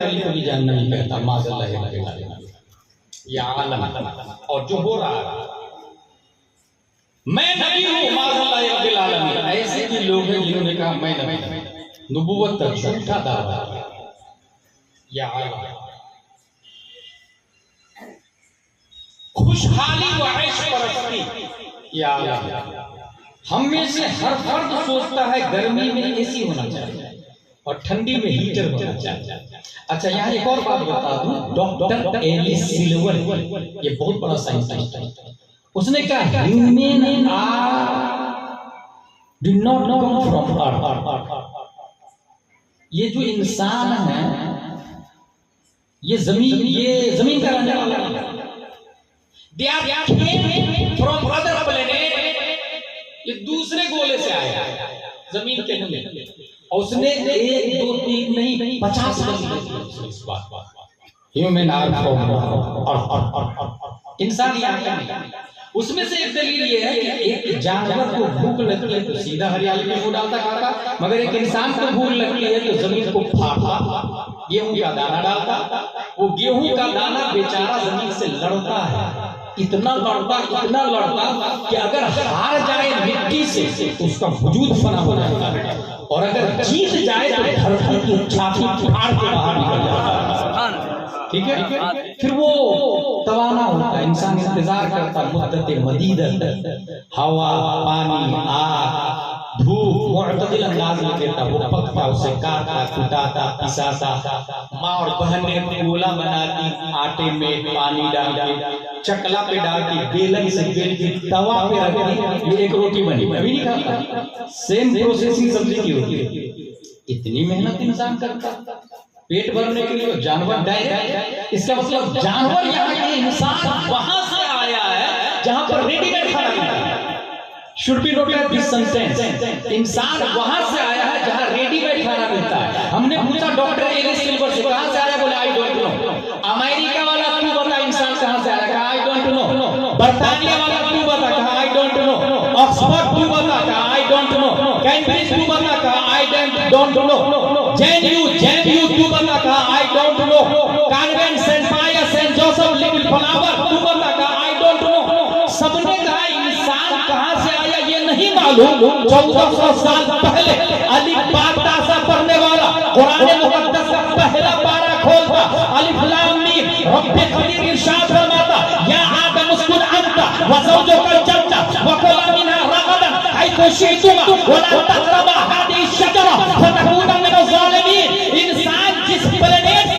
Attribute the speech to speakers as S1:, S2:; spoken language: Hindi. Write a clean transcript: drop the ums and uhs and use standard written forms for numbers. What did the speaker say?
S1: अली को भी जानना नहीं कहता माज़अल्लाह या आलम। और जो हो रहा है मैं नबी हूं माज़अल्लाह, ऐसे भी लोग हैं जिन्होंने कहा मैं नबी हूं, नबुव्वत का झूठा दावा या आलम। खुशहाली व ऐश परस्ती या आलम। हम में से हर फर्द सोचता है गर्मी में एसी होना चाहिए और ठंडी में हीटर होना चाहिए। अच्छा, यहाँ एक और बात बता दूं, डॉक्टर एलिस सिल्वर, ये बहुत बड़ा साइंटिस्ट है, उसने कहा human do not come from earth. ये जो इंसान है ये जमीन का रहने वाला है। They are from other planet, ये दूसरे गोले से आया जमीन के नहीं। और उसने 1 2 3 नहीं 50 इस बात ह्यूमन आर फ्रॉम अर्थ, इंसान यहाँ का नहीं। उसमें से एक दलील ये है कि एक जानवर को भूख लगती है तो सीधा हरियाली में मुंह डालता खाता, मगर एक इंसान को भूख लगती है तो जमीन को फाड़ता, गेहूं का दाना डालता। वो गेहूं का दाना बेचारा जमीन से लड़ता है, इतना लड़ता कि अगर हार जाए मिट्टी से तो उसका वजूद फना हो जाता है, और अगर जीत जाए तो धरती की छाती फाड़ के बाहर निकल जाता है। ठीक है, फिर वो तवाना होता है, इंसान इंतजार करता मुद्दत मदीदत, हवा पानी आग धूप मुअतदिल अंदाज में देता, वो पकता, उसे काटता कुटाता पिसाता। माँ और बहन ने गोला बनाती, आटे में पानी डाल के चकला पे डाल के बेलन से बेल के तवा पे रखती, ये एक रोटी बनी। कभी नहीं खाता, सेम प्रोसेसिंग सब्जी की होती है। इतनी मेहनत इंसान करता पेट भरने के लिए, जानवर डायरेक्ट। इसका मतलब जानवर यहाँ के इंसान वहां से आया है जहां पर रेडीमेड खाना मिलता है। Should be noted this sentence, इंसान वहां से आया है जहां रेडीमेड खाना मिलता है। हमने पूछा डॉक्टर एलिस सिल्वर से कहां से आया, बोले आई डोंट नो। अमेरिका वाला तू बता इंसान कहां से आया, कहा आई डोंट नो। बर्तानिया वाला तू बता, कहा आई डोंट नो। ऑक्सफोर्ड तू बता, कहा आई डोंट नो। कैम्ब्रिज तू बता, कहा आई डोंट नो। जेएनयू तू बता, कहा I don't know. Convent saint Pius saint Joseph little flower तू बता, कहा आई डोंट नो। सबने कहा इंसान कहां से आया ये नहीं मालूम। 1400 साल पहले अलिफ बा ता सा पढ़ने वाला कुरान मुकद्दस का पहला पारा खोलता, अलिफ लाम मीम रब्बे कदीर इरशाद फरमाता, या आदम उस्कुन अंता व ज़ौजुका जन्नता व कुला मिनहा रगदन हैतु शि'तुमा व ला तक़रबा हादिहि शजरा फतकूना